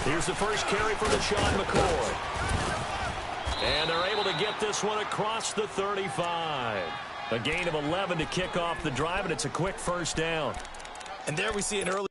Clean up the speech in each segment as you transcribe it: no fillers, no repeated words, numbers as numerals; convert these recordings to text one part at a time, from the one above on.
Here's the first carry for Sean McCoy. And they're able to get this one across the 35. A gain of 11 to kick off the drive, and it's a quick first down. And there we see an early.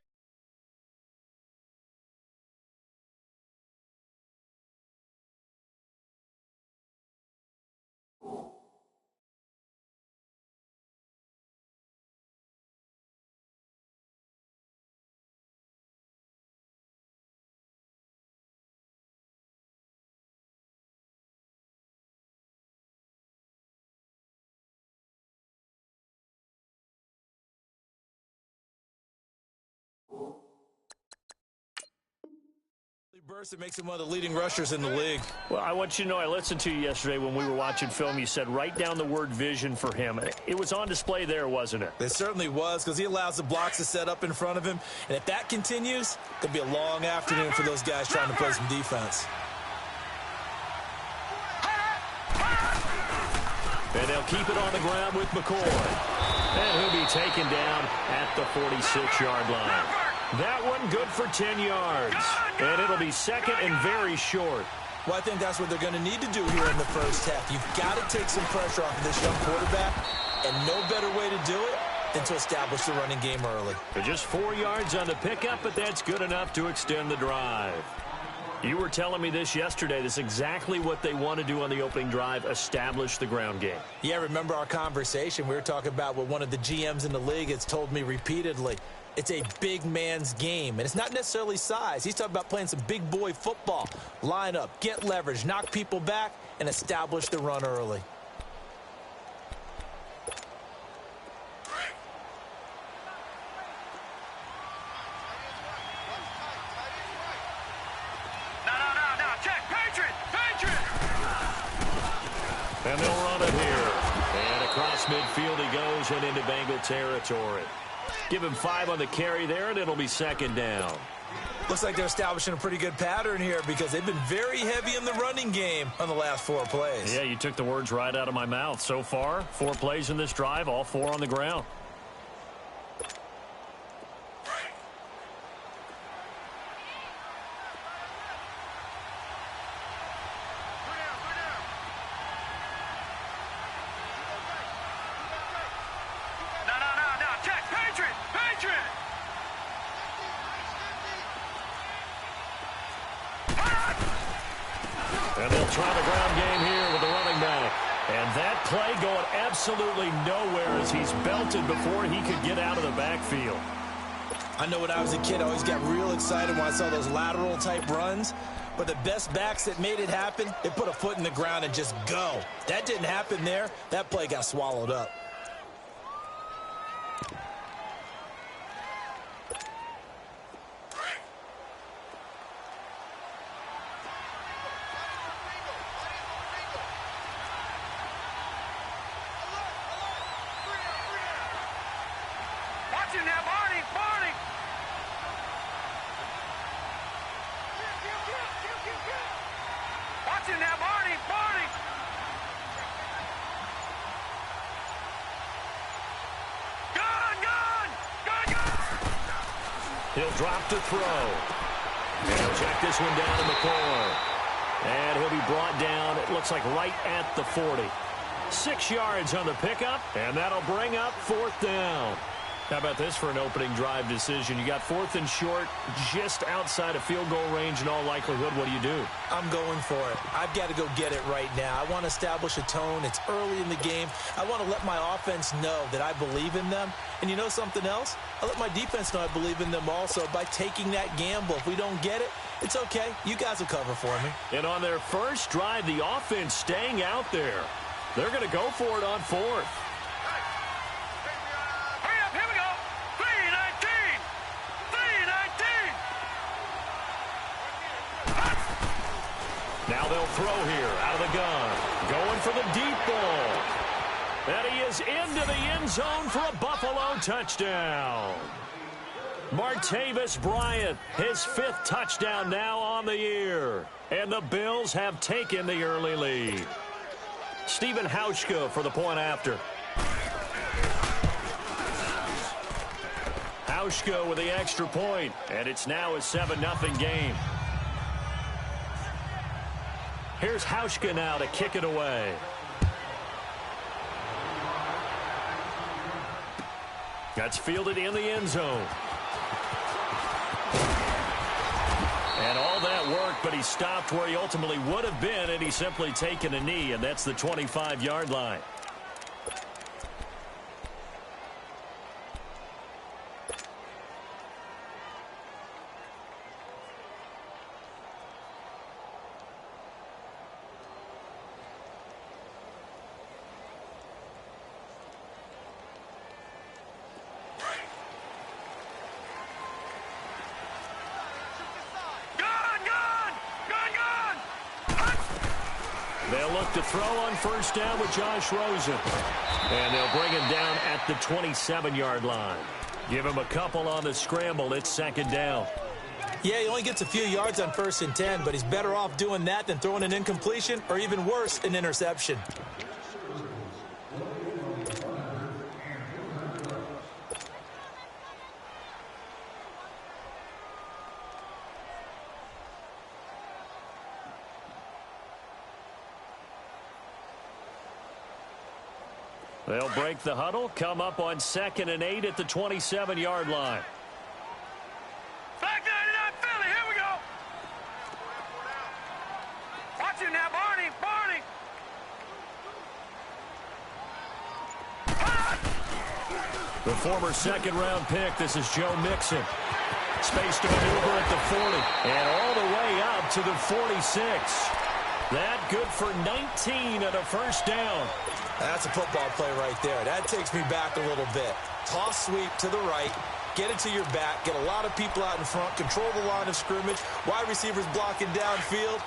Burst, it makes him one of the leading rushers in the league. Well, I want you to know I listened to you yesterday when we were watching film. You said write down the word vision for him. It was on display there, wasn't it? It certainly was, because he allows the blocks to set up in front of him. And if that continues, it could be a long afternoon for those guys trying to play some defense. And they'll keep it on the ground with McCoy. And he'll be taken down at the 46-yard line. That one good for 10 yards. And it'll be second and very short. Well, I think that's what they're going to need to do here in the first half. You've got to take some pressure off of this young quarterback, and no better way to do it than to establish the running game early. For just 4 yards on the pickup, but that's good enough to extend the drive. You were telling me this yesterday. This is exactly what they want to do on the opening drive, establish the ground game. Yeah, remember our conversation. We were talking about what one of the GMs in the league has told me repeatedly. It's a big man's game, and it's not necessarily size. He's talking about playing some big boy football. Line up, get leverage, knock people back, and establish the run early. And they'll run it here. And across midfield he goes and into Bengal territory. Give him 5 on the carry there, and it'll be second down. Looks like they're establishing a pretty good pattern here because they've been very heavy in the running game on the last 4 plays. Yeah, you took the words right out of my mouth. So far, 4 plays in this drive, all 4 on the ground. And they'll try the ground game here with the running back. And that play going absolutely nowhere as he's belted before he could get out of the backfield. I know when I was a kid, I always got real excited when I saw those lateral-type runs. But the best backs that made it happen, they put a foot in the ground and just go. That didn't happen there. That play got swallowed up. He'll drop to throw. And he'll check this one down to McCoy. And he'll be brought down, it looks like right at the 40. 6 yards on the pickup, and that'll bring up 4th down. How about this for an opening drive decision? You got 4th and short, just outside of field goal range in all likelihood. What do? I'm going for it. I've got to go get it right now. I want to establish a tone. It's early in the game. I want to let my offense know that I believe in them. And you know something else? I let my defense know I believe in them also by taking that gamble. If we don't get it, it's okay. You guys will cover for me. And on their first drive, the offense staying out there. They're going to go for it on 4th. Now they'll throw here out of the gun. Going for the deep ball. And he is into the end zone for a Buffalo touchdown. Martavis Bryant, his 5th touchdown now on the year. And the Bills have taken the early lead. Stephen Hauschka for the point after. Hauschka with the extra point. And it's now a 7-0 game. Here's Hauschka now to kick it away. That's fielded in the end zone. And all that work, but he stopped where he ultimately would have been, and he's simply taken a knee, and that's the 25-yard line. They'll look to throw on first down with Josh Rosen. And they'll bring him down at the 27-yard line. Give him a couple on the scramble. It's 2nd down. Yeah, he only gets a few yards on 1st and 10, but he's better off doing that than throwing an incompletion or even worse, an interception. They'll break the huddle, come up on 2nd and 8 at the 27-yard line. Back 99 Philly, here we go. Watch it now, Barney, Barney. The former 2nd-round pick, this is Joe Mixon. Space to maneuver at the 40, and all the way up to the 46. That good for 19 at a first down. That's a football play right there. That takes me back a little bit. Toss sweep to the right. Get it to your back. Get a lot of people out in front. Control the line of scrimmage. Wide receivers blocking downfield.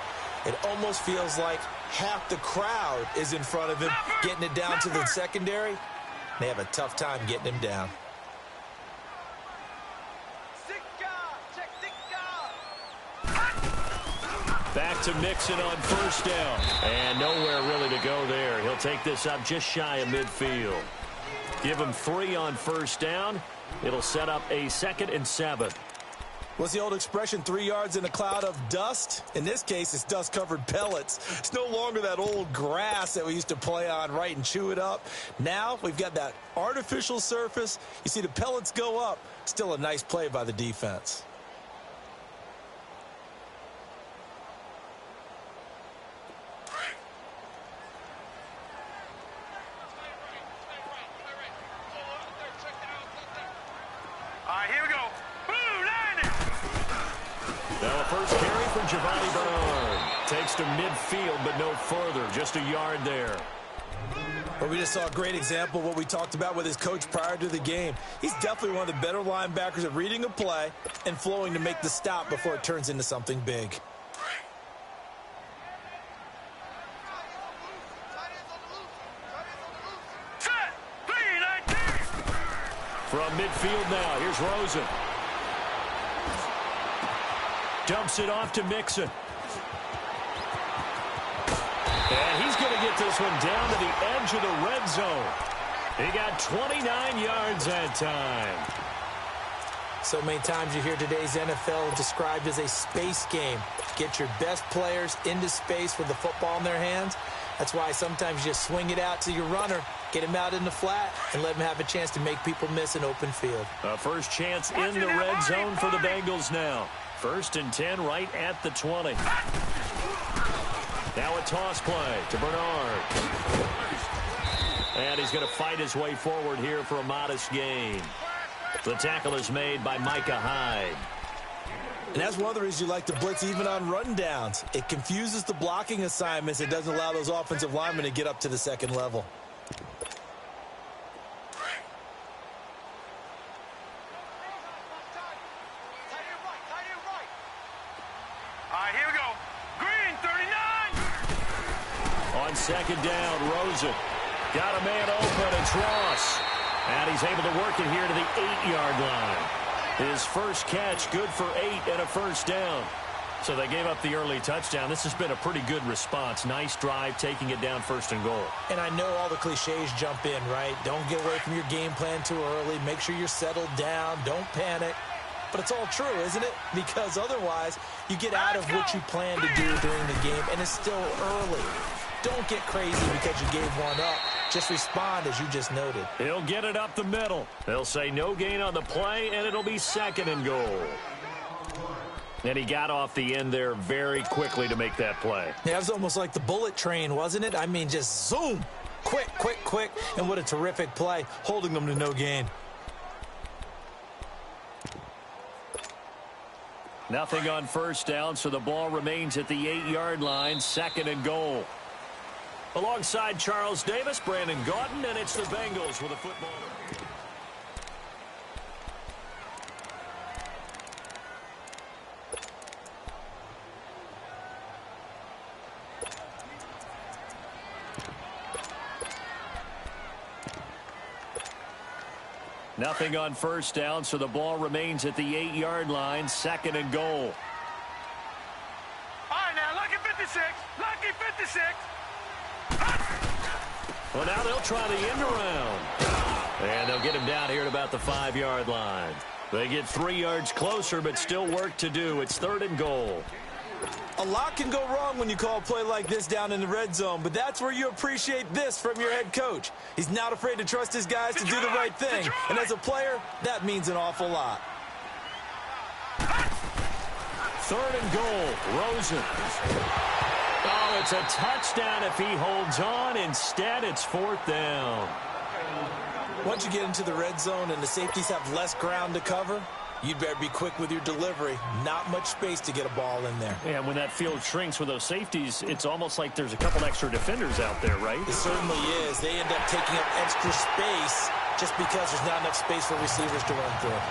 It almost feels like half the crowd is in front of him, getting it down to the secondary. They have a tough time getting him down. Back to Mixon on first down. And nowhere really to go there. He'll take this up just shy of midfield. Give him 3 on first down. It'll set up a 2nd and 7. What's the old expression, 3 yards in a cloud of dust? In this case, it's dust-covered pellets. It's no longer that old grass that we used to play on, right, and chew it up. Now we've got that artificial surface. You see the pellets go up. Still a nice play by the defense. Giovanni Bernard takes to midfield, but no further. Just a yard there. Well, we just saw a great example of what we talked about with his coach prior to the game. He's definitely one of the better linebackers at reading a play and flowing to make the stop before it turns into something big. From midfield now, here's Rosen. Dumps it off to Mixon. And he's going to get this one down to the edge of the red zone. He got 29 yards that time. So many times you hear today's NFL described as a space game. Get your best players into space with the football in their hands. That's why sometimes you just swing it out to your runner, get him out in the flat, and let him have a chance to make people miss an open field. A first chance in the red zone for the Bengals now. 1st and 10 right at the 20. Now a toss play to Bernard. And he's going to fight his way forward here for a modest gain. The tackle is made by Micah Hyde. And that's one of the reasons you like to blitz even on rundowns. It confuses the blocking assignments. It doesn't allow those offensive linemen to get up to the second level. All right, here we go. Green, 39. On 2nd down, Rosen. Got a man open. It's Ross. And he's able to work it here to the 8-yard line. His first catch, good for 8 and a first down. So they gave up the early touchdown. This has been a pretty good response. Nice drive, taking it down 1st and goal. And I know all the cliches jump in, right? Don't get away from your game plan too early. Make sure you're settled down. Don't panic. But it's all true, isn't it? Because otherwise, you get out of what you plan to do during the game, and it's still early. Don't get crazy because you gave one up. Just respond as you just noted. He'll get it up the middle. They'll say no gain on the play, and it'll be 2nd and goal. And he got off the end there very quickly to make that play. Yeah, it was almost like the bullet train, wasn't it? I mean, just zoom. Quick, quick, quick. And what a terrific play, holding them to no gain. Nothing on 1st down, so the ball remains at the 8-yard line, 2nd and goal. Alongside Charles Davis, Brandon Gaudin, and it's the Bengals with a football. Nothing on 1st down, so the ball remains at the 8-yard line, 2nd and goal. All right, now, lucky 56. Lucky 56. Well, now they'll try the end around. And they'll get him down here at about the 5-yard line. They get 3 yards closer, but still work to do. It's 3rd and goal. A lot can go wrong when you call a play like this down in the red zone, but that's where you appreciate this from your head coach. He's not afraid to trust his guys to do the right thing. And as a player, that means an awful lot. 3rd and goal. Rosen. Oh, it's a touchdown if he holds on. Instead, it's 4th down. Once you get into the red zone and the safeties have less ground to cover, you'd better be quick with your delivery. Not much space to get a ball in there. Yeah, when that field shrinks with those safeties, it's almost like there's a couple extra defenders out there, right? It certainly is. They end up taking up extra space just because there's not enough space for receivers to run through.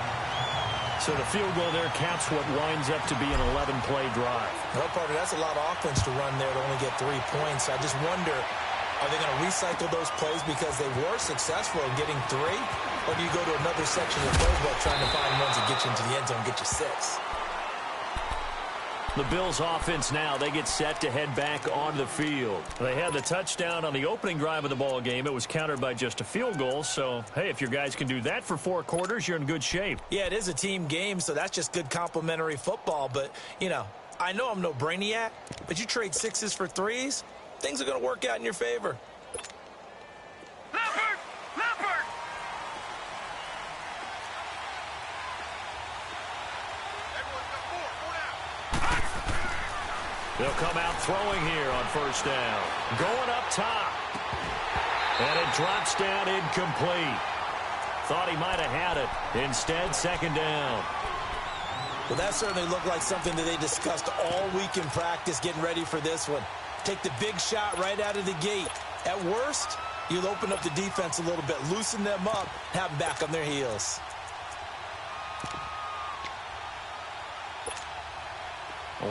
So the field goal there caps what winds up to be an 11-play drive. Well, partner, that's a lot of offense to run there to only get 3 points. I just wonder, are they going to recycle those plays because they were successful in getting 3? Or do you go to another section of the playbook trying to find ones that get you into the end zone and get you 6? The Bills offense now, they get set to head back on the field. They had the touchdown on the opening drive of the ball game. It was countered by just a field goal. So, hey, if your guys can do that for 4 quarters, you're in good shape. Yeah, it is a team game, so that's just good complimentary football. But, you know, I know I'm no brainiac, but you trade 6s for 3s, things are going to work out in your favor. Leopard! Leopard! They'll come out throwing here on 1st down. Going up top. And it drops down incomplete. Thought he might have had it. Instead, 2nd down. Well, that certainly looked like something that they discussed all week in practice getting ready for this one. Take the big shot right out of the gate. At worst, you'll open up the defense a little bit, loosen them up, have them back on their heels.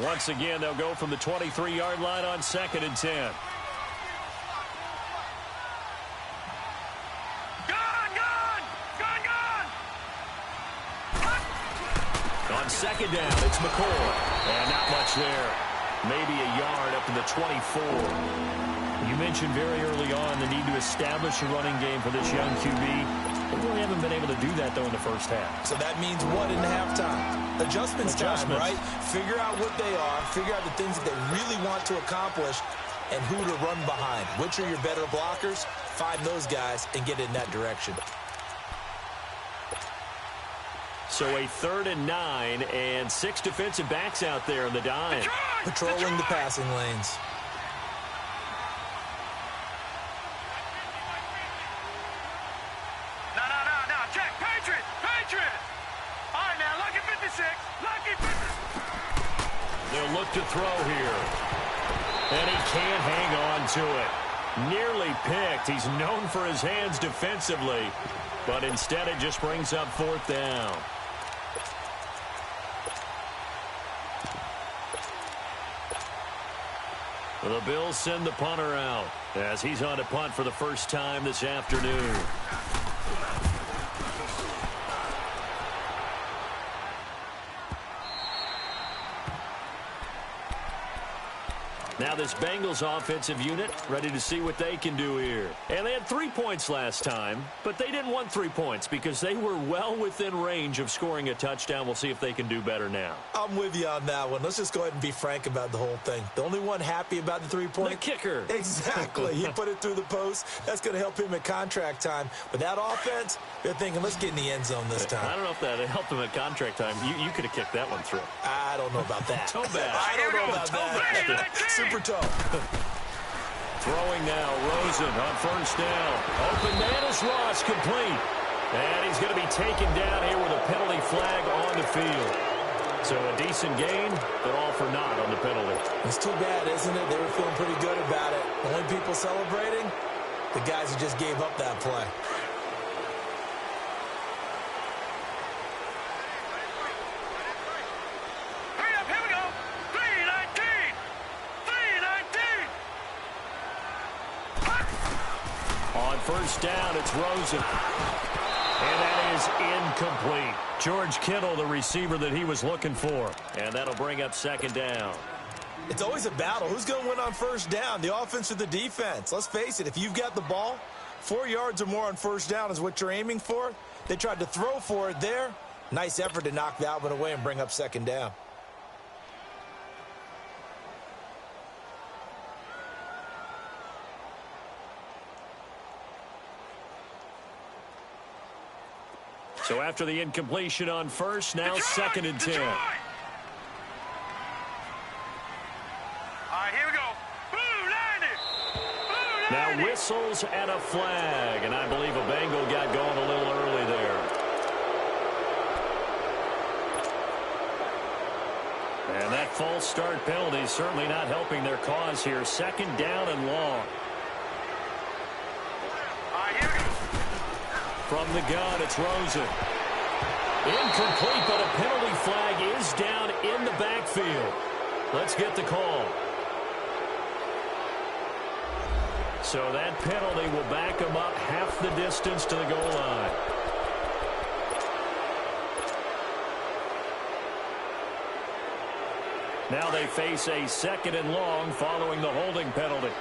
Once again, they'll go from the 23-yard line on 2nd and 10. On 2nd down, it's McCoy. And not much there. Maybe a yard up to the 24. You mentioned very early on the need to establish a running game for this young QB. They really haven't been able to do that, though, in the first half. So that means what in halftime? Adjustments time, right? Figure out what they are, figure out the things that they really want to accomplish, and who to run behind. Which are your better blockers? Find those guys and get in that direction. So a 3rd and 9 and 6 defensive backs out there in the dime. Patrolling the passing lanes. No. Check. Patriot. All right, now, lucky 56. Lucky 56. They'll look to throw here. And he can't hang on to it. Nearly picked. He's known for his hands defensively. But instead it just brings up 4th down. The Bills send the punter out as he's on to punt for the first time this afternoon. Now this Bengals offensive unit ready to see what they can do here. And they had 3 points last time, but they didn't want 3 points because they were well within range of scoring a touchdown. We'll see if they can do better now. I'm with you on that one. Let's just go ahead and be frank about the whole thing. The only one happy about the 3-point? The kicker. Exactly. He put it through the post. That's going to help him at contract time. But that offense, they're thinking, let's get in the end zone this time. I don't know if that helped him at contract time. You could have kicked that one through. I don't know about that. Toe bad. I don't know about that. Super toe. Throwing now, Rosen on 1st down. Open man is Ross, complete. And he's going to be taken down here with a penalty flag on the field. So a decent gain, but all for naught on the penalty. It's too bad, isn't it? They were feeling pretty good about it. Only people celebrating, the guys who just gave up that play. Hurry up, here we go. 3-19. On 1st down, it's Rosen. And that is incomplete. George Kittle, the receiver that he was looking for. And that'll bring up 2nd down. It's always a battle. Who's going to win on 1st down, the offense or the defense? Let's face it, if you've got the ball, 4 yards or more on 1st down is what you're aiming for. They tried to throw for it there. Nice effort to knock that one away and bring up 2nd down. So after the incompletion on 1st, now 2nd and 10. All right, here we go. Now whistles and a flag, and I believe a Bengal got going a little early there. And that false start penalty is certainly not helping their cause here. 2nd down and long. From the gun, it's Rosen. Incomplete, but a penalty flag is down in the backfield. Let's get the call. So that penalty will back them up half the distance to the goal line. Now they face a 2nd and long following the holding penalty.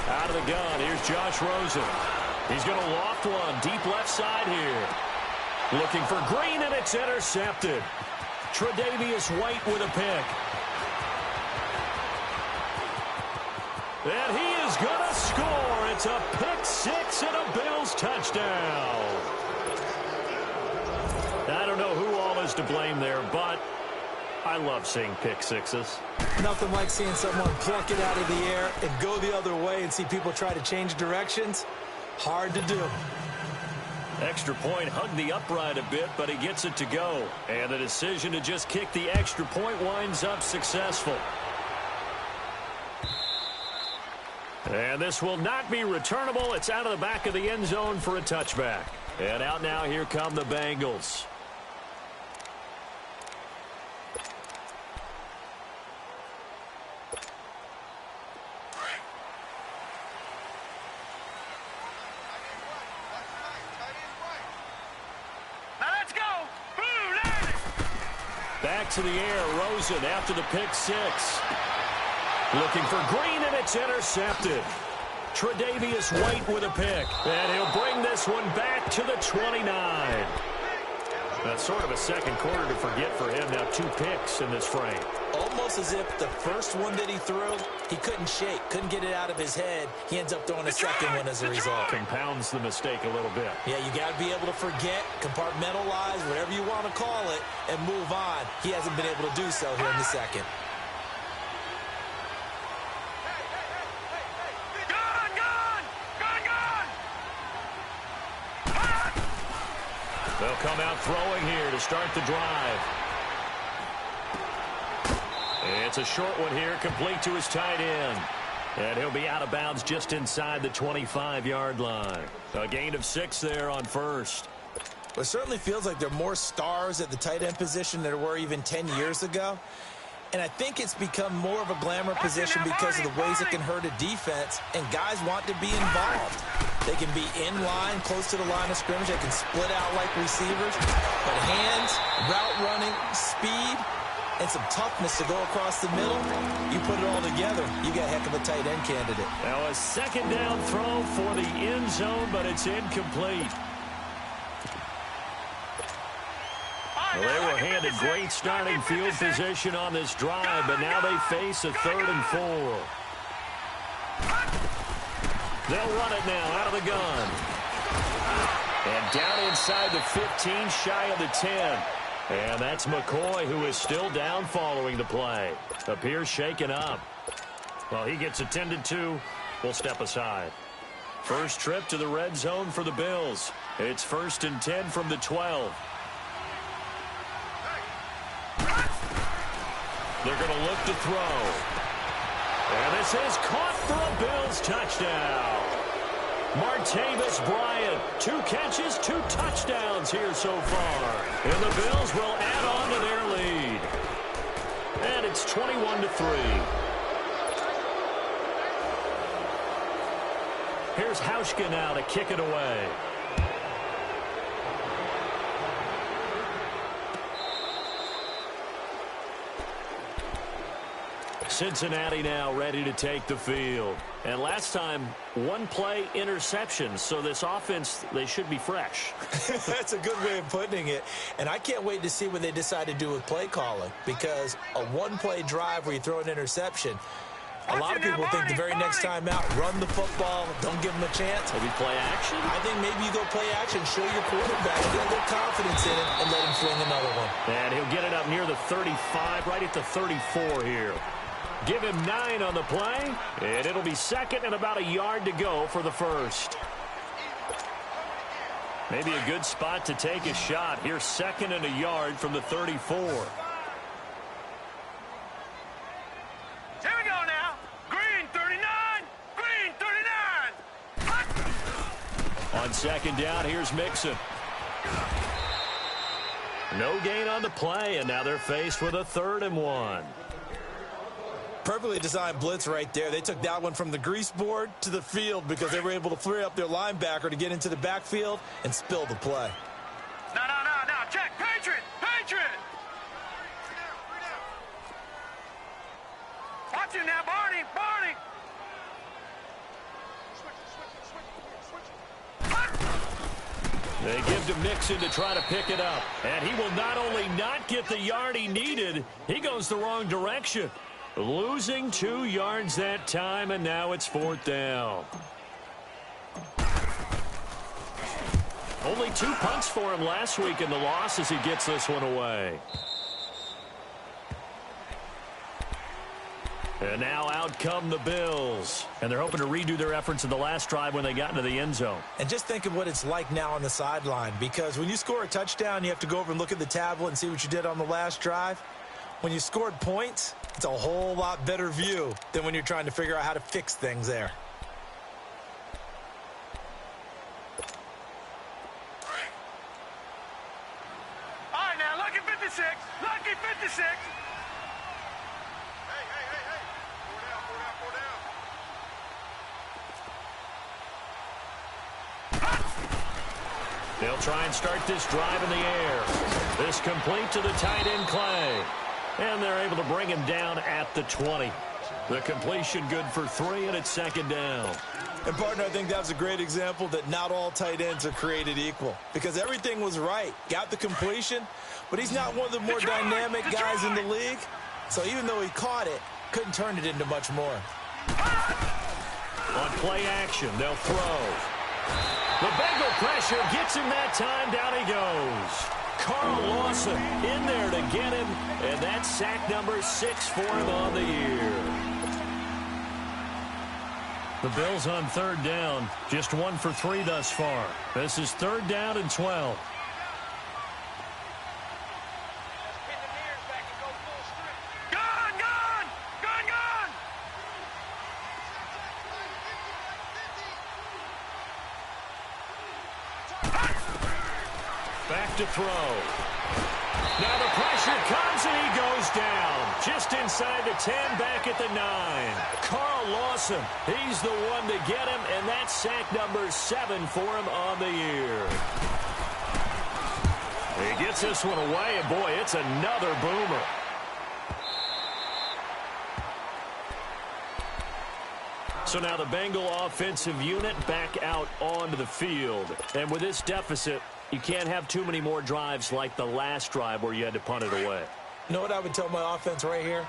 Out of the gun, here's Josh Rosen. He's going to loft one deep left side here. Looking for Green, and it's intercepted. Tre'Davious White with a pick. And he is going to score. It's a pick 6 and a Bills touchdown. I don't know who all is to blame there, but I love seeing pick sixes. Nothing like seeing someone pluck it out of the air and go the other way and see people try to change directions. Hard to do. Extra point hugged the upright a bit, but he gets it to go. And the decision to just kick the extra point winds up successful. And this will not be returnable. It's out of the back of the end zone for a touchback. And out now, here come the Bengals. Back to the air, Rosen after the pick 6. Looking for Green, and it's intercepted. Tre'Davious White with a pick. And he'll bring this one back to the 29. That's sort of a second quarter to forget for him. Now 2 picks in this frame. Almost as if the first one that he threw, he couldn't shake, couldn't get it out of his head. He ends up throwing a second one as a result. Compounds the mistake a little bit. Yeah, you got to be able to forget, compartmentalize, whatever you want to call it, and move on. He hasn't been able to do so here in the second. They'll come out throwing here to start the drive. It's a short one here, complete to his tight end. And he'll be out of bounds just inside the 25-yard line. A gain of 6 there on first. Well, it certainly feels like there are more stars at the tight end position than there were even 10 years ago. And I think it's become more of a glamour position because of the ways it can hurt a defense, and guys want to be involved. They can be in line, close to the line of scrimmage. They can split out like receivers. But hands, route running, speed, and some toughness to go across the middle, you put it all together, you got a heck of a tight end candidate. Now a second down throw for the end zone, but it's incomplete. Well, they were handed great starting field position on this drive, but now they face a 3rd and 4. They'll run it now out of the gun. And down inside the 15, shy of the 10. And that's McCoy, who is still down following the play. Appears shaken up. Well, he gets attended to. We'll step aside. First trip to the red zone for the Bills. It's 1st and 10 from the 12. They're going to look to throw. And this is caught for a Bills touchdown. Martavis Bryant, 2 catches, 2 touchdowns here so far. And the Bills will add on to their lead. And it's 21-3. Here's Hauschka now to kick it away. Cincinnati now ready to take the field. And last time, 1 play interception. So this offense, they should be fresh. That's a good way of putting it. And I can't wait to see what they decide to do with play calling. Because a 1-play drive where you throw an interception, a lot of people think the very next time out, run the football, don't give them a chance. Maybe play action? I think maybe you go play action, show your quarterback, get a little confidence in it, and let him fling another one. And he'll get it up near the 35, right at the 34 here. Give him 9 on the play, and it'll be 2nd and about a yard to go for the first. Maybe a good spot to take a shot. Here's 2nd and a yard from the 34. Here we go now. Green 39. Green 39. On 2nd down, here's Mixon. No gain on the play, and now they're faced with a 3rd and 1. Perfectly designed blitz right there. They took that one from the grease board to the field because they were able to free up their linebacker to get into the backfield and spill the play. No. Check. Patriot. Watch him now, Barney. They give to Mixon to try to pick it up. And he will not only not get the yard he needed, he goes the wrong direction. Losing 2 yards that time, and now it's 4th down. Only 2 punts for him last week in the loss as he gets this one away. And now out come the Bills. And they're hoping to redo their efforts in the last drive when they got into the end zone. And just think of what it's like now on the sideline, because when you score a touchdown, you have to go over and look at the tablet and see what you did on the last drive. When you scored points, it's a whole lot better view than when you're trying to figure out how to fix things there. All right, now, lucky 56. Lucky 56. Hey. 4 down. They'll try and start this drive in the air. This complete to the tight end, Clay. And they're able to bring him down at the 20. The completion good for 3, and it's second down. And, partner, I think that's a great example that not all tight ends are created equal because everything was right. Got the completion, but he's not one of the more dynamic guys in the league. So even though he caught it, couldn't turn it into much more. On play action, they'll throw. The Bengal pressure gets him that time. Down he goes. Carl Lawson in there to get him, and that's sack number 6 for him on the year. The Bills on third down, just 1 for 3 thus far. This is third down and 12. Back to throw. Now the pressure comes and he goes down. Just inside the 10, back at the 9. Carl Lawson, he's the one to get him, and that's sack number 7 for him on the year. He gets this one away, and boy, it's another boomer. So now the Bengal offensive unit back out onto the field. And with this deficit, you can't have too many more drives like the last drive where you had to punt it away. You know what I would tell my offense right here?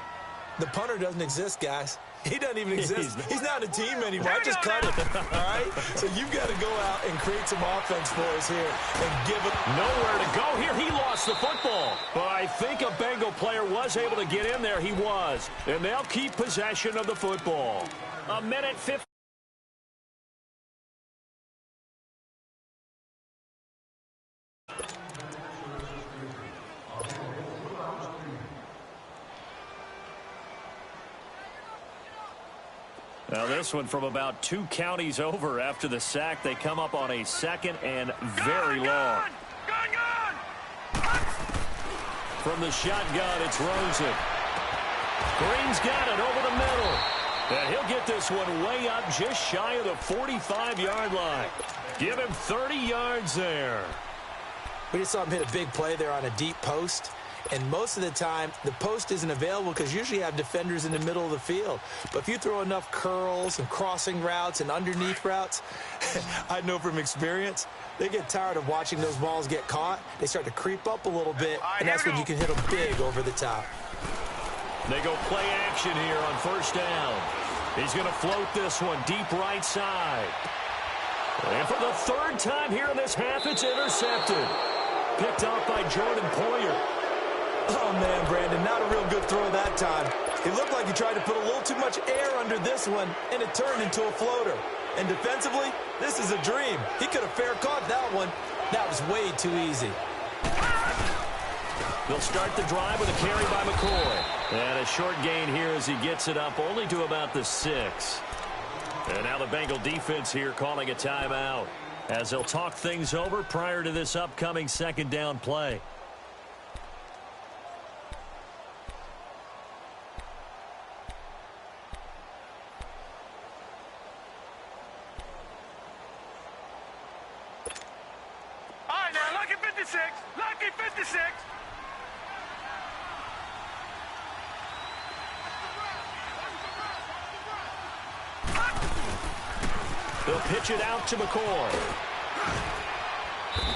The punter doesn't exist, guys. He doesn't even exist. He's not a team anymore. I just cut it, all right? So you've got to go out and create some offense for us here and give it. Nowhere to go here. He lost the football. But I think a Bengal player was able to get in there. He was. And they'll keep possession of the football. A minute 50. Now this one from about 2 counties over after the sack. They come up on a second and very long. From the shotgun, it's Rosen. Green's got it over the middle. And he'll get this one way up just shy of the 45-yard line. Give him 30 yards there. We just saw him hit a big play there on a deep post. And most of the time, the post isn't available because usually you have defenders in the middle of the field. But if you throw enough curls and crossing routes and underneath routes, I know from experience, they get tired of watching those balls get caught. They start to creep up a little bit, and that's when you can hit them big over the top. They go play action here on first down. He's going to float this one deep right side. And for the third time here in this half, it's intercepted. Picked up by Jordan Poyer. Oh, man, Brandon, not a real good throw that time. It looked like he tried to put a little too much air under this one, and it turned into a floater. And defensively, this is a dream. He could have fair caught that one. That was way too easy. They'll start the drive with a carry by McCoy. And a short gain here as he gets it up only to about the 6. And now the Bengal defense here calling a timeout as they'll talk things over prior to this upcoming second down play. All right, now, lucky 56. Lucky 56. They'll pitch it out to McCoy.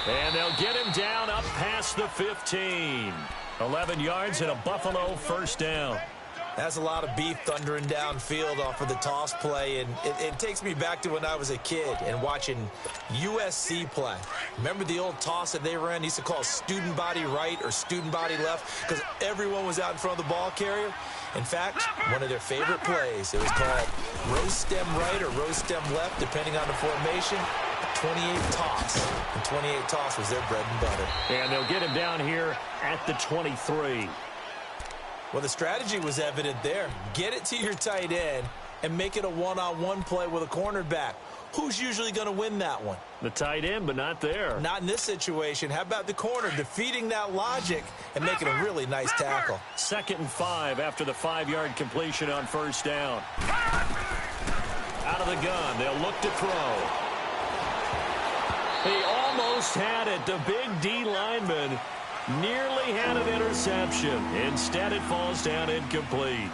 And they'll get him down up past the 15. 11 yards and a Buffalo first down. That's a lot of beef thundering downfield off of the toss play, and it takes me back to when I was a kid and watching USC play. Remember the old toss that they ran? They used to call student body right or student body left because everyone was out in front of the ball carrier. In fact, one of their favorite plays, it was called rose stem right or rose stem left, depending on the formation. 28 toss. And 28 toss was their bread and butter. And they'll get him down here at the 23. Well, the strategy was evident there. Get it to your tight end and make it a one-on-one play with a cornerback. Who's usually going to win that one? The tight end, but not there. Not in this situation. How about the corner defeating that logic and making a really nice tackle? 2nd and 5 after the 5-yard completion on first down. Out of the gun, they'll look to throw. He almost had it. The big D lineman nearly had an interception. Instead, it falls down incomplete.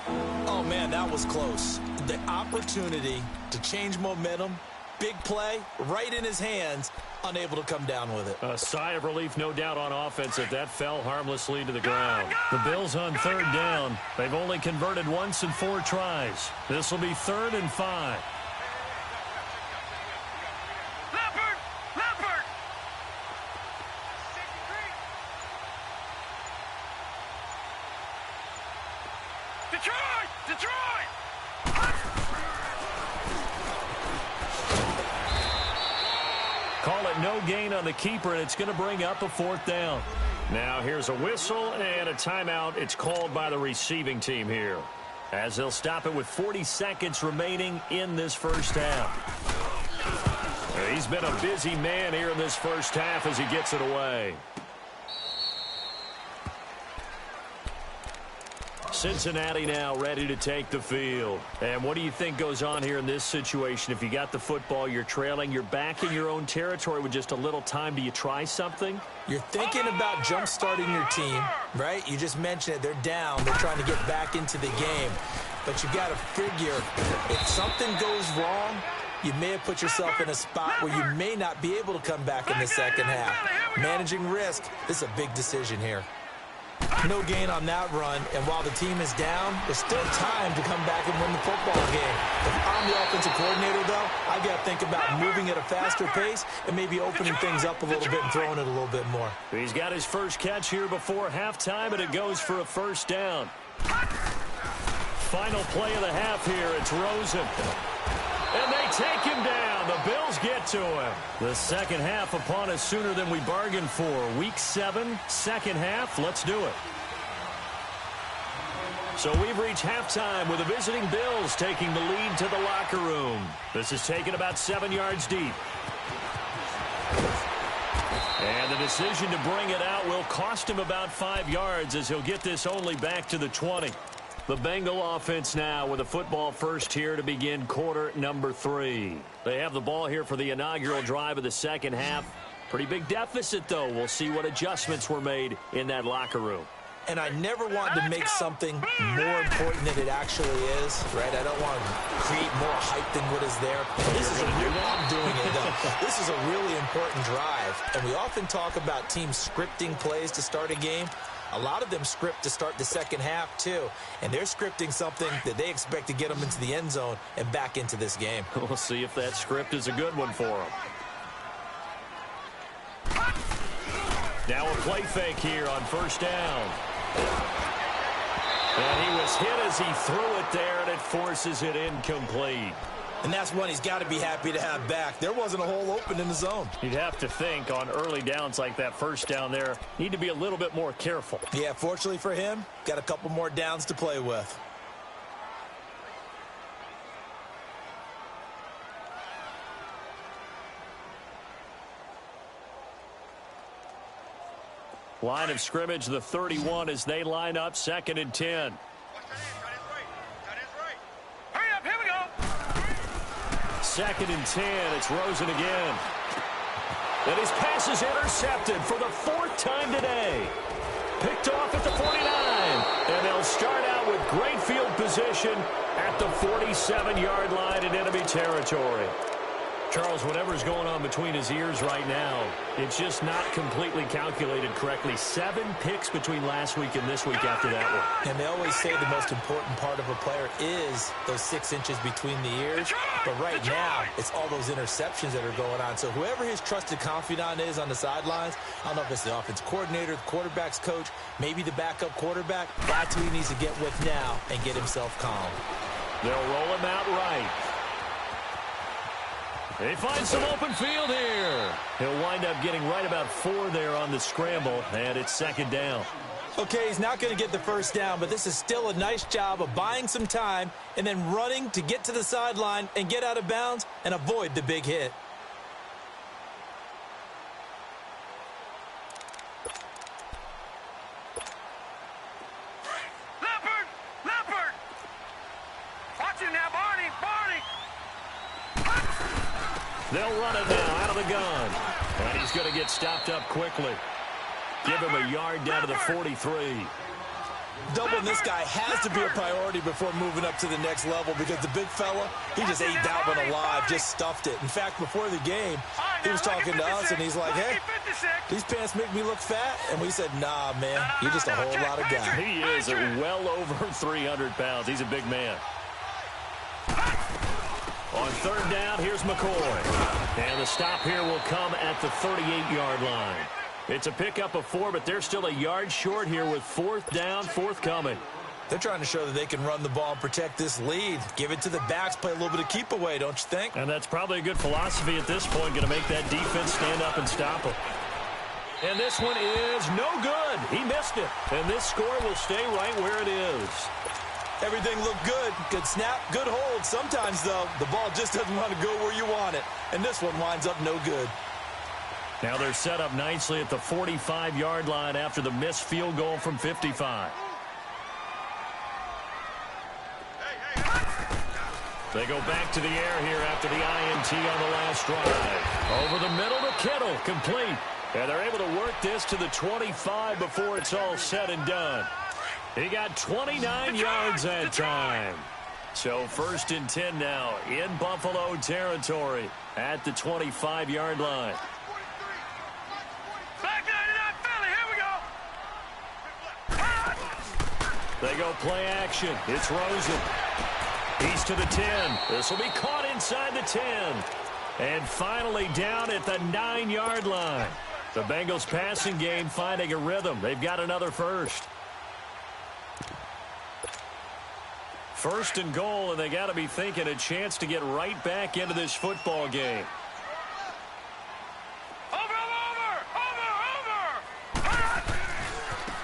Oh, man, that was close. The opportunity to change momentum, big play, right in his hands, unable to come down with it. A sigh of relief, no doubt, on offense that fell harmlessly to the ground. The Bills on third down. They've only converted once in 4 tries. This will be 3rd and 5. Call it no gain on the keeper, and it's going to bring up a 4th down. Now here's a whistle and a timeout. It's called by the receiving team here, as they'll stop it with 40 seconds remaining in this first half. He's been a busy man here in this first half as he gets it away. Cincinnati now ready to take the field. And what do you think goes on here in this situation? If you got the football, you're trailing, you're back in your own territory with just a little time. Do you try something? You're thinking about jump-starting your team, right? You just mentioned it. They're down. They're trying to get back into the game. But you got to figure, if something goes wrong, you may have put yourself in a spot where you may not be able to come back in the second half. Managing risk, this is a big decision here. No gain on that run, and while the team is down, there's still time to come back and win the football game. If I'm the offensive coordinator, though, I've got to think about moving at a faster pace and maybe opening things up a little bit and throwing it a little bit more. He's got his first catch here before halftime, and it goes for a 1st down. Final play of the half here, it's Rosen. And they take him down. The Bills get to him. The second half upon us sooner than we bargained for. Week 7, second half. Let's do it. So we've reached halftime with the visiting Bills taking the lead to the locker room. This is taken about 7 yards deep. And the decision to bring it out will cost him about 5 yards as he'll get this only back to the 20. The Bengal offense now with a football first here to begin quarter number 3. They have the ball here for the inaugural drive of the second half. Pretty big deficit, though. We'll see what adjustments were made in that locker room. And I never want to make something more important than it actually is, right? I don't want to create more hype than what is there. I'm doing it, though. This is a really important drive. And we often talk about teams scripting plays to start a game. A lot of them script to start the second half, too. And they're scripting something that they expect to get them into the end zone and back into this game. We'll see if that script is a good one for them. Now a play fake here on 1st down. And he was hit as he threw it there, and it forces it incomplete. And that's one he's got to be happy to have back. There wasn't a hole open in the zone. You'd have to think on early downs like that 1st down there, need to be a little bit more careful. Yeah, fortunately for him, got a couple more downs to play with. Line of scrimmage, the 31 as they line up, 2nd and 10. Hurry up, here we go. 2nd and 10, it's Rosen again. And his pass is intercepted for the 4th time today. Picked off at the 49. And they'll start out with great field position at the 47-yard line in enemy territory. Charles, whatever's going on between his ears right now, it's just not completely calculated correctly. 7 picks between last week and this week after that one. And they always say the most important part of a player is those 6 inches between the ears. But right now, it's all those interceptions that are going on. So whoever his trusted confidant is on the sidelines, I don't know if it's the offensive coordinator, the quarterback's coach, maybe the backup quarterback, that's who he needs to get with now and get himself calm. They'll roll him out right. They find some open field here. He'll wind up getting right about 4 there on the scramble, and it's 2nd down. Okay, he's not going to get the 1st down, but this is still a nice job of buying some time and then running to get to the sideline and get out of bounds and avoid the big hit. Leopard! Watch him now, Barney! They'll run it now out of the gun. And he's going to get stopped up quickly. Give him a yard down to the 43. Doubling this guy has to be a priority before moving up to the next level because the big fella, he just ate that one alive, just stuffed it. In fact, before the game, he was talking to us, and he's like, hey, these pants make me look fat. And we said, nah, man, you're just a whole lot of guy. He is well over 300 pounds. He's a big man. On third down, here's McCoy. And the stop here will come at the 38-yard line. It's a pickup of 4, but they're still a yard short here with fourth down, forthcoming. They're trying to show that they can run the ball and protect this lead. Give it to the backs, play a little bit of keep away, don't you think? And that's probably a good philosophy at this point, going to make that defense stand up and stop them. And this one is no good. He missed it. And this score will stay right where it is. Everything looked good. Good snap, good hold. Sometimes, though, the ball just doesn't want to go where you want it. And this one winds up no good. Now they're set up nicely at the 45-yard line after the missed field goal from 55. They go back to the air here after the INT on the last drive. Over the middle to Kittle, complete. And they're able to work this to the 25 before it's all said and done. He got 29 yards that time. So 1st and 10 now in Buffalo territory at the 25-yard line. Back 99 Philly, here we go. They go play action. It's Rosen. He's to the 10. This will be caught inside the 10. And finally down at the 9-yard line. The Bengals passing game finding a rhythm. They've got another first. 1st and goal, and they got to be thinking a chance to get right back into this football game.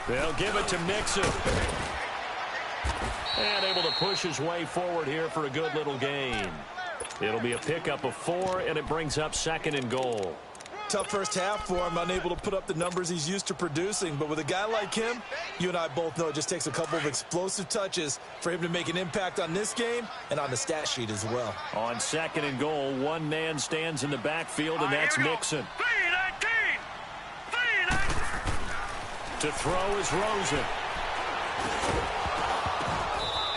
They'll give it to Mixon. And able to push his way forward here for a good little gain. It'll be a pickup of 4, and it brings up 2nd and goal. Tough first half for him, unable to put up the numbers he's used to producing. But with a guy like him, you and I both know it just takes a couple of explosive touches for him to make an impact on this game and on the stat sheet as well. On 2nd and goal, one man stands in the backfield, and that's Mixon. 3-19. To throw is Rosen.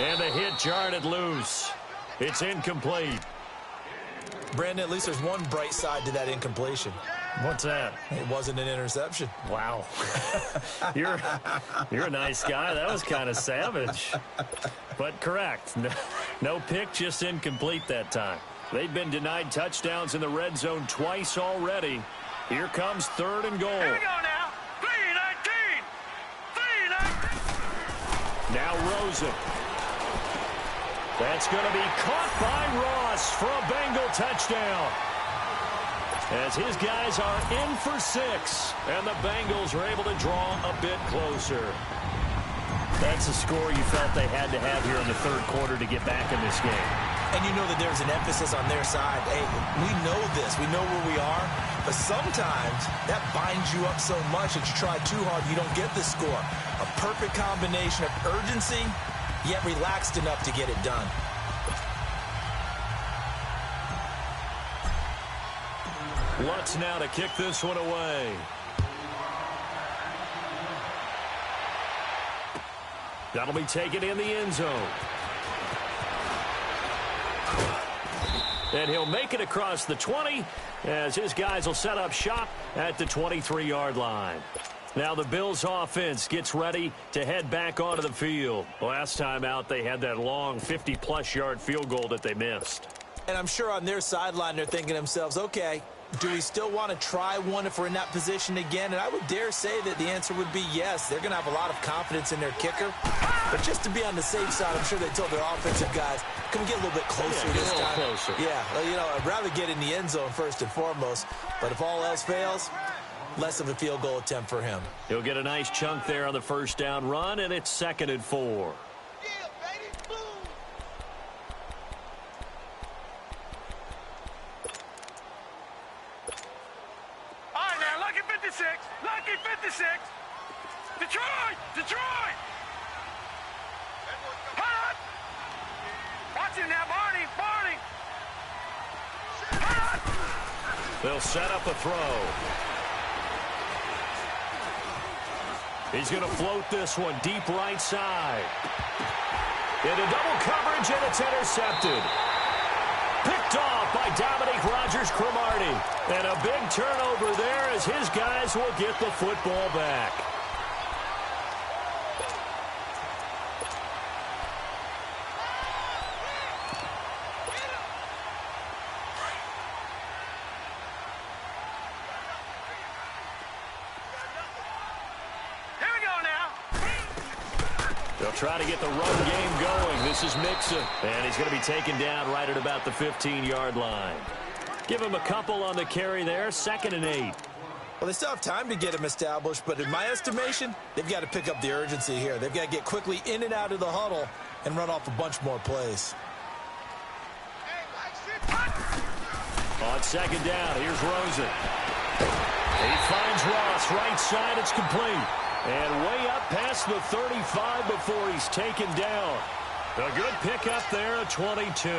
And the hit jarred it loose. It's incomplete. Brandon, at least there's one bright side to that incompletion. What's that? It wasn't an interception. Wow. You're a nice guy. That was kind of savage. But correct. No pick, just incomplete that time. They've been denied touchdowns in the red zone twice already. Here comes 3rd and goal. Here we go now. 3-19. 3-19. Now Rosen. That's going to be caught by Ross for a Bengal touchdown. As his guys are in for 6, and the Bengals are able to draw a bit closer. That's a score you felt they had to have here in the 3rd quarter to get back in this game. And you know that there's an emphasis on their side. Hey, we know this. We know where we are. But sometimes that binds you up so much that you try too hard, you don't get the score. A perfect combination of urgency, yet relaxed enough to get it done. Lutz now to kick this one away. That'll be taken in the end zone. And he'll make it across the 20 as his guys will set up shop at the 23-yard line. Now the Bills offense gets ready to head back onto the field. Last time out, they had that long 50-plus yard field goal that they missed. And I'm sure on their sideline, they're thinking to themselves, okay, do we still want to try one if we're in that position again? And I would dare say that the answer would be yes. They're going to have a lot of confidence in their kicker. But just to be on the safe side, I'm sure they told their offensive guys, can we get a little bit closer this time? Closer. Yeah, well, you know, I'd rather get in the end zone first and foremost. But if all else fails, less of a field goal attempt for him. He'll get a nice chunk there on the first down run, and it's 2nd and 4. Lucky 56. Detroit! Detroit! Hot! Watch him now, Barney! Barney! Hot! They'll set up a throw. He's going to float this one deep right side. Into double coverage, and it's intercepted. Picked off by Dominique Rodgers-Cromartie. And a big turnover there as his guys will get the football back. They'll try to get the run game going. This is Mixon, and he's going to be taken down right at about the 15-yard line. Give him a couple on the carry there, 2nd and 8. Well, they still have time to get him established, but in my estimation, they've got to pick up the urgency here. They've got to get quickly in and out of the huddle and run off a bunch more plays. On 2nd down, here's Rosen. He finds Ross, right side, it's complete. And way up past the 35 before he's taken down. A good pickup there at 22.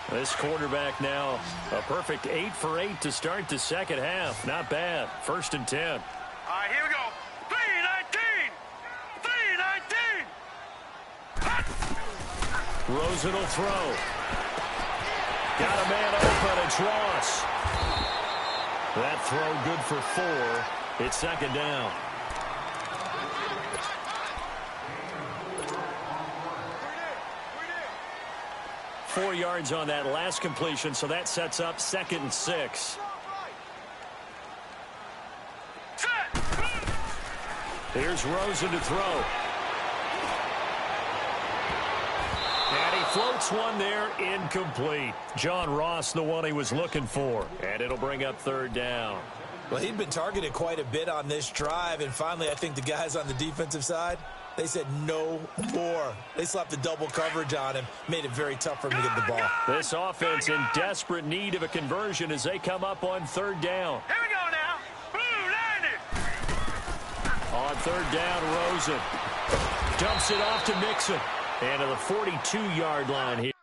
This quarterback now, a perfect 8 for 8 to start the second half. Not bad. 1st and 10. All right, here we go. 3-19. 3-19. Rosen will throw. Got a man open. It's Ross. That throw good for 4. It's 2nd down. Four yards on that last completion, so that sets up 2nd and 6. Here's Rosen to throw. And he floats one there, incomplete. John Ross, the one he was looking for. And it'll bring up 3rd down. Well, he'd been targeted quite a bit on this drive, and finally I think the guys on the defensive side, they said no more. They slapped the double coverage on him, made it very tough for him to get the ball. This offense in desperate need of a conversion as they come up on 3rd down. Here we go now. Blue 90. On 3rd down, Rosen dumps it off to Mixon. And to the 42-yard line here.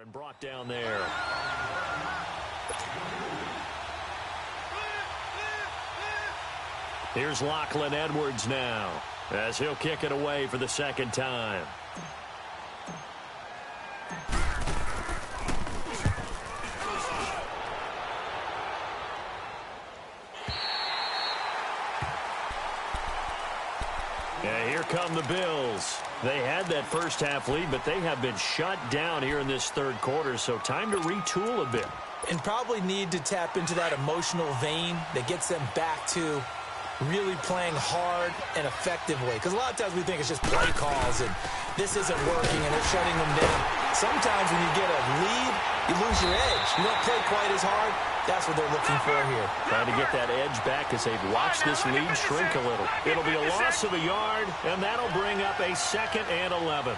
And brought down there. Here's Lachlan Edwards now as he'll kick it away for the 2nd time. And here come the Bills. They had that first half lead, but they have been shut down here in this 3rd quarter, so time to retool a bit. And probably need to tap into that emotional vein that gets them back to really playing hard and effectively. Because a lot of times we think it's just play calls and this isn't working and they're shutting them down. Sometimes when you get a lead, you lose your edge. You don't play quite as hard. That's what they're looking for here. Trying to get that edge back as they've watched this lead shrink a little. It'll be a loss of a yard, and that'll bring up a 2nd and 11.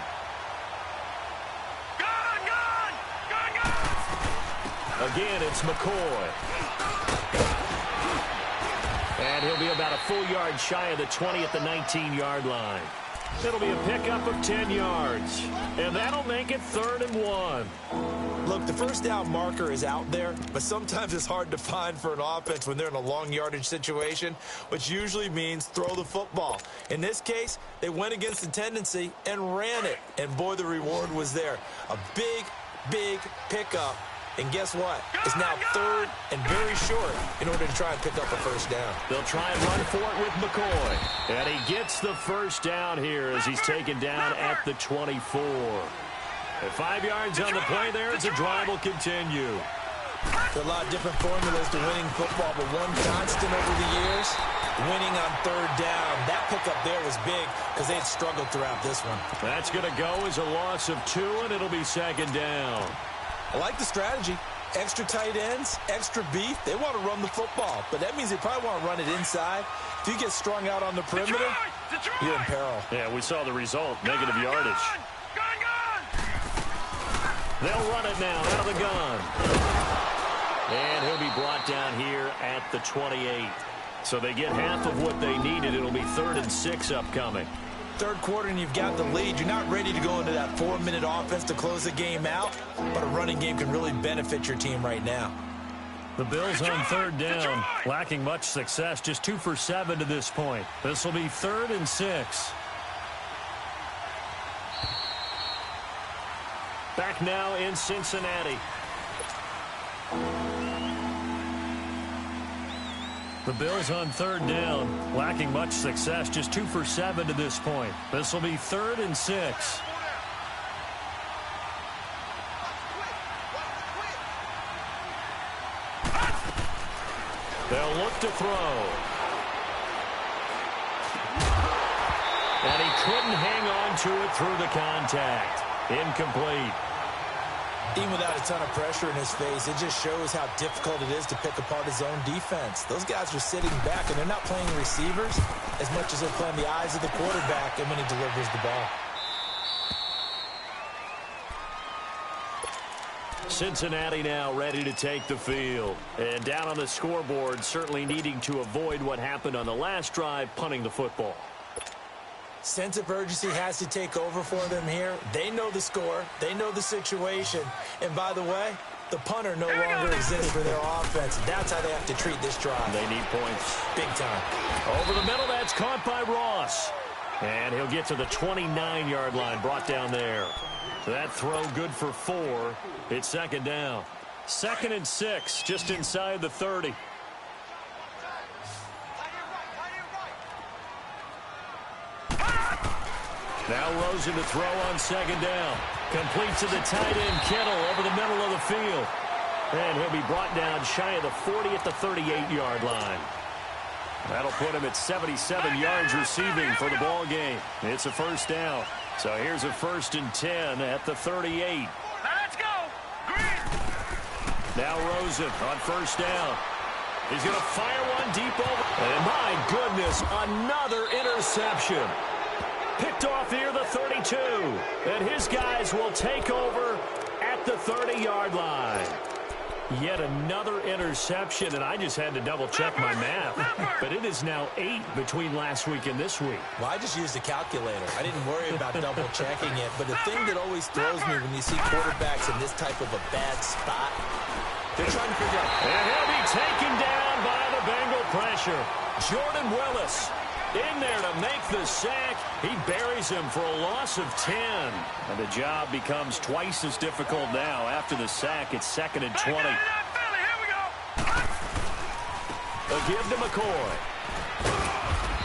Again, it's McCoy. And he'll be about a full yard shy of the 20 at the 19-yard line. It'll be a pickup of 10 yards. And that'll make it 3rd and 1. Look, the first down marker is out there, but sometimes it's hard to find for an offense when they're in a long yardage situation, which usually means throw the football. In this case, they went against the tendency and ran it. And boy, the reward was there. A big, big pickup. And guess what? It's now 3rd and very short in order to try and pick up a first down. They'll try and run for it with McCoy. And he gets the first down here as he's taken down at the 24. At 5 yards on the play there as the drive will continue. There are a lot of different formulas to winning football, but one constant over the years, winning on third down. That pickup there was big because they had struggled throughout this one. That's going to go as a loss of 2, and it'll be second down. I like the strategy. Extra tight ends, extra beef. They want to run the football, but that means they probably want to run it inside. If you get strung out on the perimeter, you're in peril. Yeah, we saw the result, negative yardage. They'll run it now out of the gun. And he'll be brought down here at the 28. So they get half of what they needed. It'll be 3rd and 6 upcoming. Third quarter and you've got the lead. You're not ready to go into that 4-minute offense to close the game out, but a running game can really benefit your team right now. The Bills on third down, lacking much success, just 2 for 7 to this point. This will be 3rd and 6. Back now in Cincinnati. The Bills on third down, lacking much success, just 2 for 7 to this point. This will be 3rd and 6. They'll look to throw. And he couldn't hang on to it through the contact. Incomplete. Even without a ton of pressure in his face, it just shows how difficult it is to pick apart his own defense. Those guys are sitting back, and they're not playing receivers as much as they're playing the eyes of the quarterback and when he delivers the ball. Cincinnati now ready to take the field. And down on the scoreboard, certainly needing to avoid what happened on the last drive, punting the football. Sense of urgency has to take over for them here. They know the score. They know the situation. And by the way, the punter no longer exists for their offense. That's how they have to treat this drive. They need points. Big time. Over the middle, that's caught by Ross. And he'll get to the 29-yard line, brought down there. That throw good for 4. It's second down. 2nd and 6, just inside the 30. Now Rosen to throw on second down. Complete to the tight end, Kittle, over the middle of the field. And he'll be brought down shy of the 40 at the 38-yard line. That'll put him at 77 yards receiving for the ball game. It's a first down. So here's a 1st and 10 at the 38. Let's go. Green. Now Rosen on first down. He's going to fire one deep over. And my goodness, another interception. Picked off here the 32. And his guys will take over at the 30-yard line. Yet another interception, and I just had to double-check my math. But it is now 8 between last week and this week. Well, I just used a calculator. I didn't worry about double-checking it. But the thing that always throws me when you see quarterbacks in this type of a bad spot, they're trying to figure out. And he'll be taken down by the Bengal pressure. Jordan Willis in there to make the sack. He buries him for a loss of 10. And the job becomes twice as difficult now. After the sack, it's 2nd and 20. A give to McCoy.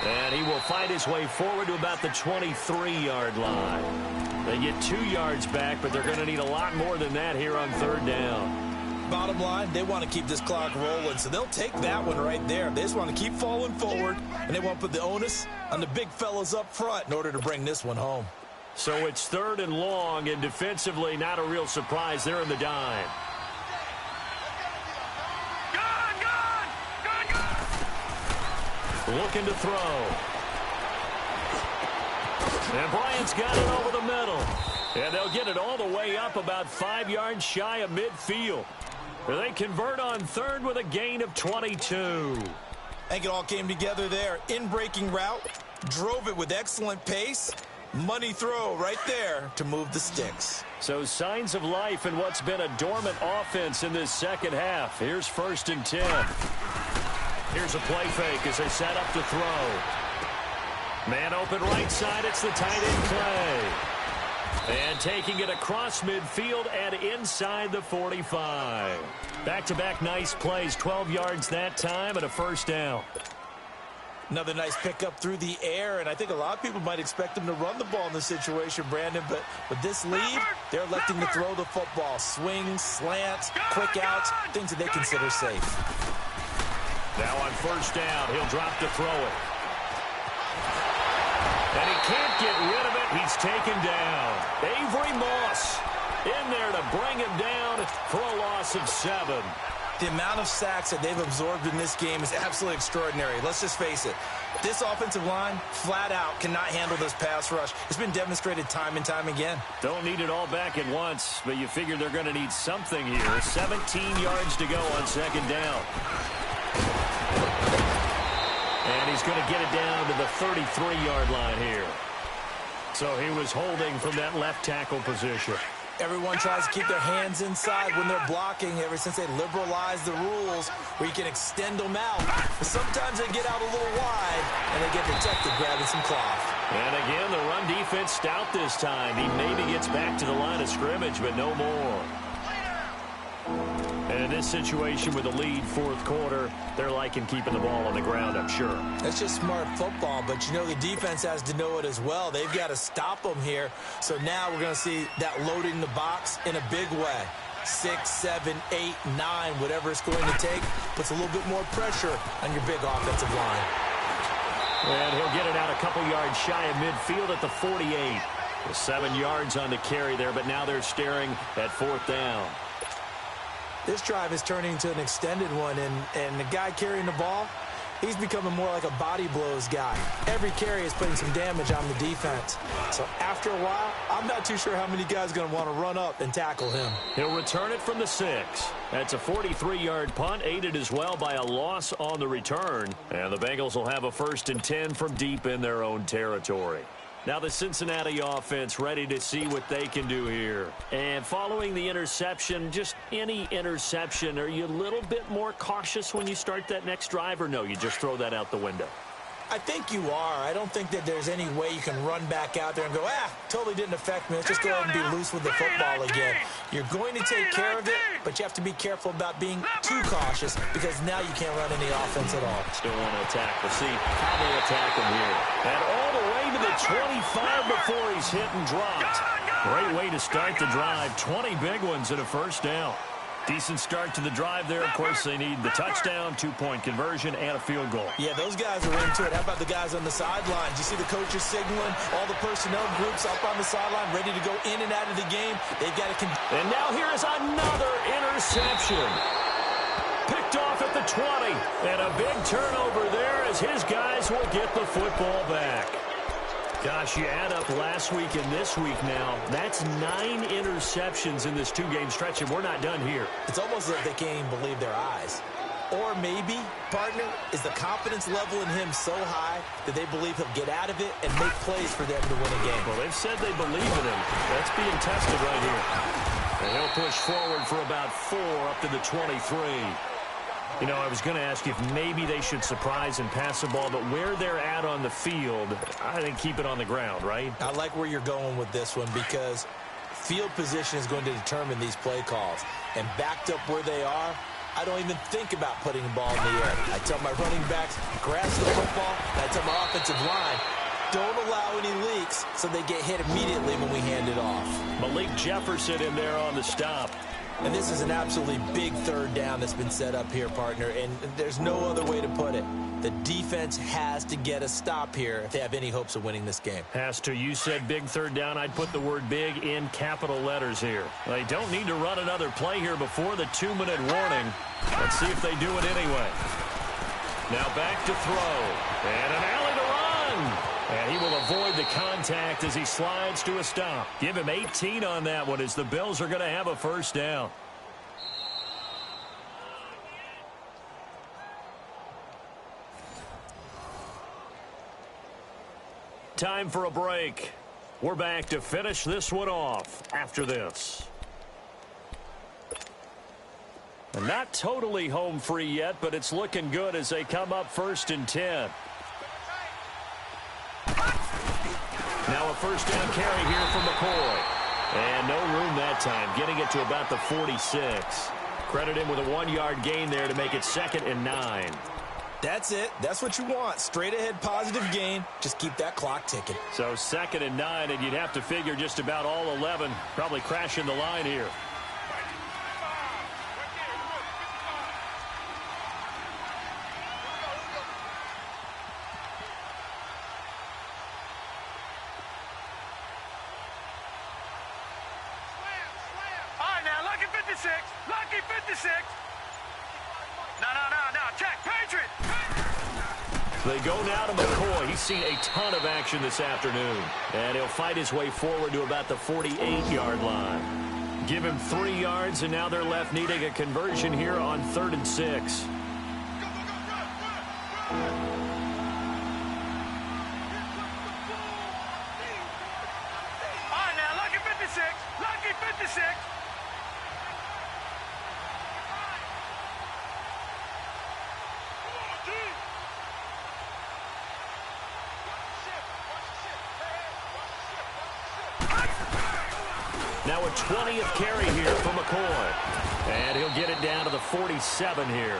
And he will fight his way forward to about the 23-yard line. They get 2 yards back, but they're going to need a lot more than that here on third down. Bottom line, they want to keep this clock rolling, so they'll take that one right there. They just want to keep falling forward, and they want to put the onus on the big fellas up front in order to bring this one home. So it's 3rd and long, and defensively not a real surprise. They're in the dime. Looking to throw. And Bryant's got it over the middle. And they'll get it all the way up about 5 yards shy of midfield. They convert on third with a gain of 22. I think it all came together there. In-breaking route, drove it with excellent pace. Money throw right there to move the sticks. So signs of life in what's been a dormant offense in this second half. Here's 1st and 10. Here's a play fake as they set up to throw. Man open right side, it's the tight end play. And taking it across midfield and inside the 45. Back-to-back nice plays, 12 yards that time and a first down. Another nice pickup through the air, and I think a lot of people might expect him to run the ball in this situation, Brandon, but with this lead, they're electing to throw the football. Swings, slants, quick outs, things that they consider safe. Now on first down, he'll drop to throw it. And he can't get rid of it. He's taken down. Avery Moss in there to bring him down for a loss of 7. The amount of sacks that they've absorbed in this game is absolutely extraordinary. Let's just face it. This offensive line, flat out, cannot handle this pass rush. It's been demonstrated time and time again. Don't need it all back at once, but you figure they're going to need something here. 17 yards to go on second down. And he's going to get it down to the 33-yard line here. So he was holding from that left tackle position. Everyone tries to keep their hands inside when they're blocking ever since they liberalized the rules where you can extend them out. But sometimes they get out a little wide, and they get protected grabbing some cloth. And again, the run defense stout this time. He maybe gets back to the line of scrimmage, but no more. And in this situation with a lead fourth quarter, they're liking keeping the ball on the ground, I'm sure. That's just smart football, but you know the defense has to know it as well. They've got to stop them here. So now we're going to see that loading the box in a big way. 6, 7, 8, 9, whatever it's going to take, puts a little bit more pressure on your big offensive line. And he'll get it out a couple yards shy of midfield at the 48. With 7 yards on the carry there, but now they're staring at fourth down. This drive is turning into an extended one, and the guy carrying the ball, he's becoming more like a body blows guy. Every carry is putting some damage on the defense. So after a while, I'm not too sure how many guys are going to want to run up and tackle him. He'll return it from the 6. That's a 43-yard punt, aided as well by a loss on the return. And the Bengals will have a 1st and 10 from deep in their own territory. Now the Cincinnati offense ready to see what they can do here. And following the interception, just any interception, are you a little bit more cautious when you start that next drive, or no, you just throw that out the window? I think you are. I don't think that there's any way you can run back out there and go, totally didn't affect me. Let's just go ahead and be loose with the football again. You're going to take care of it, but you have to be careful about being too cautious because now you can't run any offense at all. Still want to attack. We'll see how they attack him here. And all the way to the 25 before he's hit and dropped. Great way to start the drive. 20 big ones and a first down. Decent start to the drive there. Of course, they need the touchdown, 2-point conversion, and a field goal. Yeah, those guys are into it. How about the guys on the sidelines? You see the coaches signaling, all the personnel groups up on the sideline ready to go in and out of the game. They've got to... And now here is another interception. Picked off at the 20. And a big turnover there as his guys will get the football back. Gosh, you add up last week and this week now, that's 9 interceptions in this 2-game stretch, and we're not done here. It's almost like they can't even believe their eyes. Or maybe, partner, is the confidence level in him so high that they believe he'll get out of it and make plays for them to win a game. Well, they've said they believe in him. That's being tested right here. And he'll push forward for about 4 up to the 23. You know, I was going to ask you if maybe they should surprise and pass the ball, but where they're at on the field, I think keep it on the ground, right? I like where you're going with this one because field position is going to determine these play calls. And backed up where they are, I don't even think about putting the ball in the air. I tell my running backs, grasp the football, and I tell my offensive line, don't allow any leaks so they get hit immediately when we hand it off. Malik Jefferson in there on the stop. And this is an absolutely big third down that's been set up here, partner, and there's no other way to put it. The defense has to get a stop here if they have any hopes of winning this game. Has to. You said big third down. I'd put the word big in capital letters here. They don't need to run another play here before the 2-minute warning. Let's see if they do it anyway. Now back to throw. And an alley to run. And he will avoid the contact as he slides to a stop. Give him 18 on that one as the Bills are going to have a first down. Time for a break. We're back to finish this one off after this. And not totally home free yet, but it's looking good as they come up 1st and 10. Now a first down carry here from McCoy. And no room that time, getting it to about the 46. Credit him with a 1-yard gain there to make it 2nd and 9. That's it. That's what you want. Straight ahead positive gain. Just keep that clock ticking. So 2nd and 9, and you'd have to figure just about all 11 probably crashing the line here. 56. Lucky 56. No. Check. Patriot. They go now to McCoy. He's seen a ton of action this afternoon. And he'll fight his way forward to about the 48-yard line. Give him 3 yards, and now they're left needing a conversion here on 3rd and 6. All right, now, lucky 56. Lucky 56. Now a 20th carry here for McCoy. And he'll get it down to the 47 here.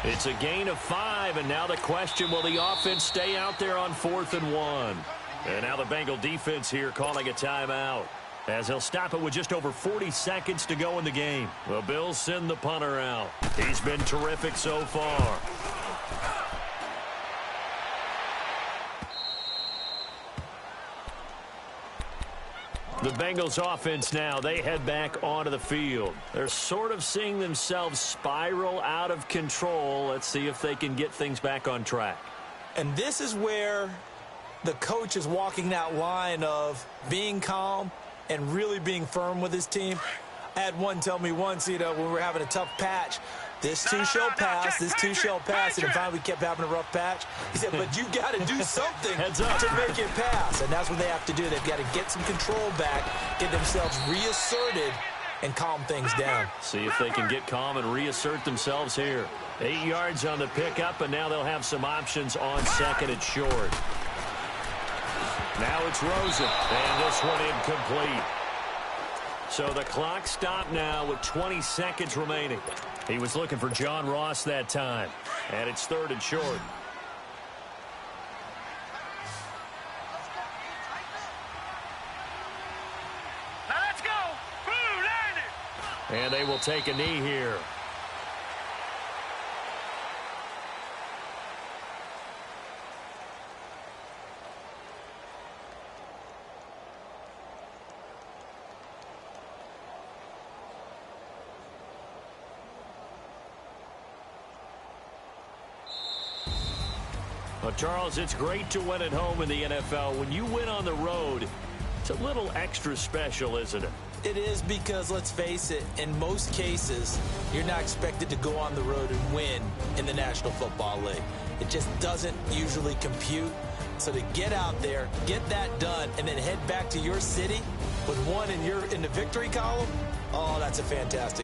It's a gain of 5, and now the question, will the offense stay out there on 4th and 1? And now the Bengal defense here calling a timeout, as he'll stop it with just over 40 seconds to go in the game. The Bills send the punter out. He's been terrific so far. The Bengals offense now, they head back onto the field. They're sort of seeing themselves spiral out of control. Let's see if they can get things back on track. And this is where the coach is walking that line of being calm and really being firm with his team. I had one tell me once, when we were having a tough patch, this too shall pass, this too shall pass. And finally we kept having a rough patch. He said, but you got to do something to make it pass. And that's what they have to do. They've got to get some control back, get themselves reasserted, and calm things down. See if they can get calm and reassert themselves here. 8 yards on the pickup, and now they'll have some options on 2nd and short. Now it's Rosen, and this one incomplete. So the clock stopped now with 20 seconds remaining. He was looking for John Ross that time, and it's 3rd and short. Now let's go. Boo, landed. And they will take a knee here. Well, Charles, it's great to win at home in the NFL. When you win on the road, it's a little extra special, isn't it? It is, because, let's face it, in most cases, you're not expected to go on the road and win in the National Football League. It just doesn't usually compute. So to get out there, get that done, and then head back to your city with one in the victory column, oh, that's a fantastic